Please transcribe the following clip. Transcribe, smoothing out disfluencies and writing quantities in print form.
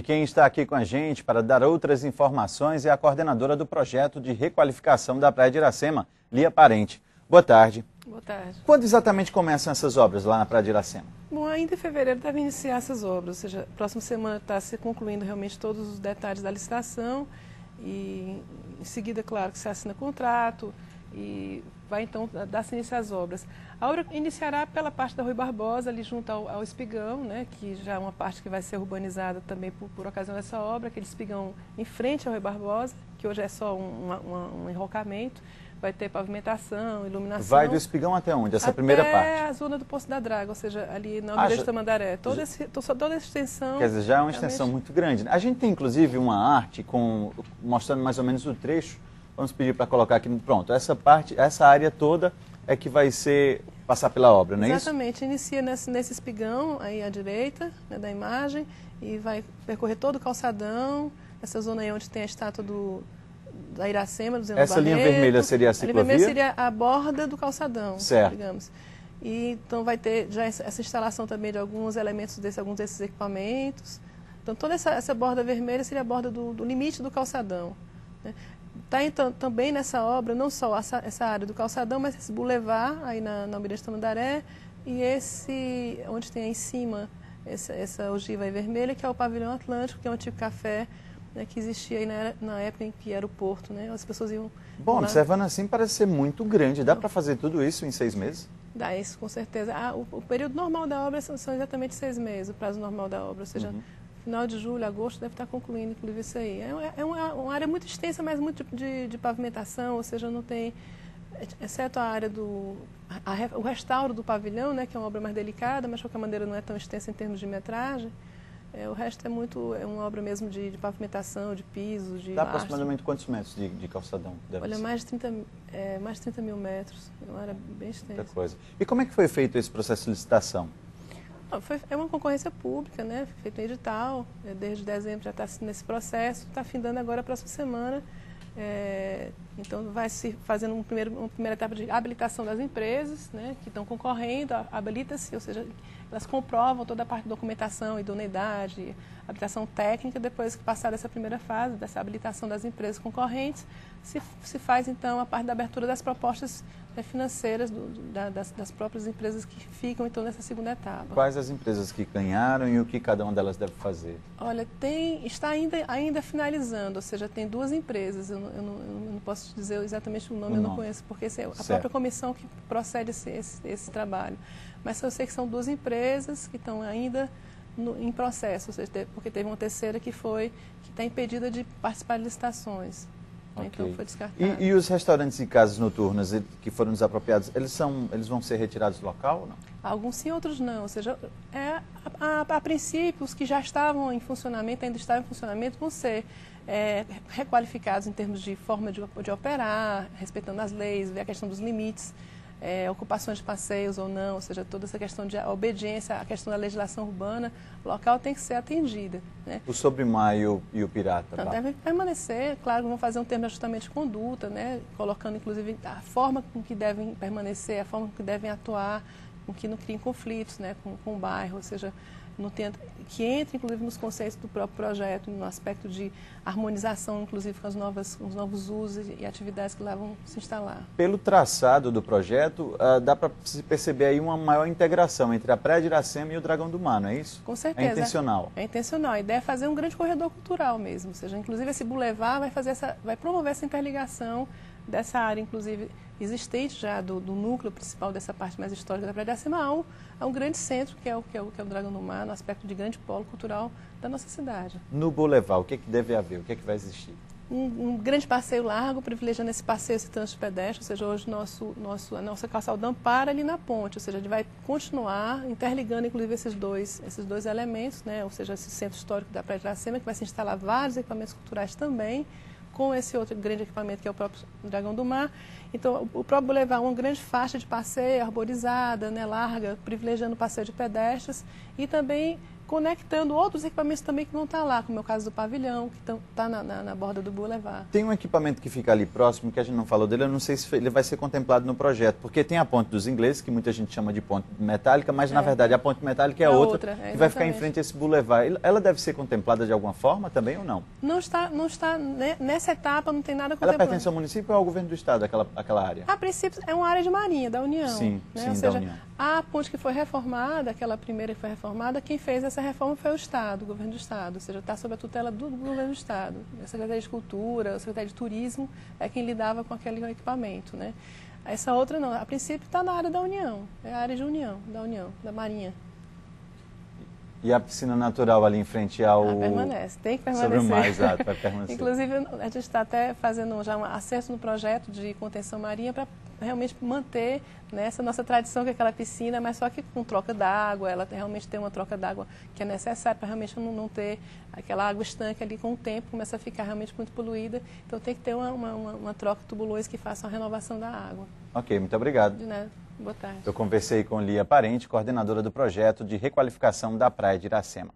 quem está aqui com a gente para dar outras informações é a coordenadora do projeto de requalificação da Praia de Iracema, Lia Parente. Boa tarde. Boa tarde. Quando exatamente começam essas obras lá na Praia de Iracema? Bom, ainda em fevereiro devem iniciar essas obras, ou seja, próxima semana está se concluindo realmente todos os detalhes da licitação e em seguida, claro, que se assina contrato e vai então dar-se início às obras. A obra iniciará pela parte da Rui Barbosa, ali junto ao espigão, né, que já é uma parte que vai ser urbanizada também por ocasião dessa obra, aquele espigão em frente ao Rui Barbosa, que hoje é só um enrocamento. Vai ter pavimentação, iluminação. Vai do espigão até onde? Essa primeira parte? Até a zona do Poço da Draga, ou seja, ali na Almirante Tamandaré. Toda essa extensão... Quer dizer, já é uma extensão muito grande. A gente tem, inclusive, uma arte mostrando mais ou menos o trecho. Vamos pedir para colocar aqui. Pronto, essa parte, essa área toda é que vai passar pela obra, não é isso? Exatamente. Inicia nesse espigão, aí à direita, né, da imagem, e vai percorrer todo o calçadão, essa zona aí onde tem a estátua da Iracema, do Zé Essa linha vermelha seria a ciclovia? A linha vermelha seria a borda do calçadão, certo, digamos. E então vai ter já essa instalação também de alguns elementos alguns desses equipamentos. Então toda essa borda vermelha seria a borda do limite do calçadão, né? Está então também nessa obra não só essa área do calçadão, mas esse boulevard aí na Almirante Tamandaré e esse onde tem aí em cima essa ogiva aí vermelha, que é o Pavilhão Atlântico, que é um antigo café, né, que existia aí na época em que era o porto, né? As pessoas iam... Bom, observando assim, parece ser muito grande. Dá para fazer tudo isso em 6 meses? Dá, isso com certeza. O período normal da obra são exatamente 6 meses, o prazo normal da obra, ou seja, final de julho, agosto, deve estar concluindo, inclusive, isso aí. É uma área muito extensa, mas muito de pavimentação, ou seja, não tem, exceto a área o restauro do pavilhão, né, que é uma obra mais delicada, mas de qualquer maneira não é tão extensa em termos de metragem. O resto é uma obra mesmo de pavimentação, de piso, de Dá aproximadamente quantos metros de calçadão? Olha, mais de 30 mil metros, é uma área bem extensa. Muita coisa. E como é que foi feito esse processo de licitação? É uma concorrência pública, né? Feito em edital, desde dezembro já está nesse processo, está findando agora a próxima semana. Então vai se fazendo uma primeira etapa de habilitação das empresas, né, que estão concorrendo, habilita-se, ou seja, elas comprovam toda a parte de documentação, idoneidade, habilitação técnica. Depois que passar essa primeira fase, dessa habilitação das empresas concorrentes, se faz então a parte da abertura das propostas, né, financeiras das próprias empresas que ficam então nessa segunda etapa. Quais as empresas que ganharam e o que cada uma delas deve fazer? Olha, está ainda finalizando, ou seja, tem 2 empresas, eu não posso te dizer exatamente o nome, eu não conheço, porque é a própria comissão que procede esse trabalho. Mas eu sei que são 2 empresas que estão ainda em processo, ou seja, porque teve uma terceira que está impedida de participar de licitações. Okay. Então foi descartado. E os restaurantes e casas noturnas que foram desapropriados, eles vão ser retirados do local ou não? Alguns sim, outros não. Ou seja, a princípio, os que já estavam em funcionamento, ainda estavam em funcionamento, vão ser requalificados em termos de forma de operar, respeitando as leis, ver a questão dos limites, ocupações de passeios ou não, ou seja, toda essa questão de obediência à questão da legislação urbana local tem que ser atendida, né? O Sobremar e o Pirata? Não, devem permanecer, claro, vão fazer um termo de ajustamento de conduta, né? Colocando inclusive a forma com que devem permanecer, a forma com que devem atuar, com que não criem conflitos, né, com o bairro, ou seja, que entre inclusive nos conceitos do próprio projeto, no aspecto de harmonização, inclusive com os novos usos e atividades que lá vão se instalar. Pelo traçado do projeto, dá para se perceber aí uma maior integração entre a Praia de Iracema e o Dragão do Mar, não é isso? Com certeza. É intencional. É intencional. A ideia é fazer um grande corredor cultural mesmo, ou seja, inclusive esse boulevard vai promover essa interligação dessa área, inclusive, existente já do núcleo principal dessa parte mais histórica da Praia de Iracema a um grande centro, que é o Dragão do Mar, no aspecto de grande polo cultural da nossa cidade. No Boulevard, o que deve haver? O que vai existir? Um grande passeio largo, privilegiando esse passeio, esse trânsito pedestre, ou seja, hoje a nossa calçadão para ali na ponte, ou seja, ele vai continuar interligando, inclusive, esses dois elementos, né, ou seja, esse centro histórico da Praia de Iracema, que vai se instalar vários equipamentos culturais também, com esse outro grande equipamento que é o próprio Dragão do Mar. Então, o próprio Boulevard é uma grande faixa de passeio, arborizada, né, larga, privilegiando o passeio de pedestres e também conectando outros equipamentos também que vão estar lá, como é o caso do pavilhão, que está na borda do Boulevard. Tem um equipamento que fica ali próximo, que a gente não falou dele, eu não sei se ele vai ser contemplado no projeto, porque tem a ponte dos ingleses, que muita gente chama de ponte metálica, mas na verdade a ponte metálica é outra que vai ficar em frente a esse Boulevard. Ela deve ser contemplada de alguma forma também ou não? Não está, nessa etapa não tem nada contemplado. Ela pertence ao município ou ao governo do estado, aquela área? A princípio é uma área de Marinha, da União. Sim, né? sim, ou seja, da União. A ponte que foi reformada, aquela primeira que foi reformada, quem fez essa reforma foi o Estado, o governo do Estado, ou seja, está sob a tutela do governo do Estado. A Secretaria de Cultura, a Secretaria de Turismo é quem lidava com aquele equipamento, né? Essa outra não, a princípio está na área da União, é a área de União, da Marinha. E a piscina natural ali em frente ao... permanece, tem que permanecer. Sobre o mar, exato, vai permanecer. Inclusive, a gente está até fazendo já um acerto no projeto de contenção marinha para realmente manter essa nossa tradição, que é aquela piscina, mas só que com troca d'água, ela realmente tem uma troca d'água que é necessária para realmente não ter aquela água estanque ali com o tempo, começa a ficar realmente muito poluída. Então tem que ter uma troca de tubulões que façam a renovação da água. Ok, muito obrigado. De nada. Boa tarde. Eu conversei com Lia Parente, coordenadora do projeto de requalificação da Praia de Iracema.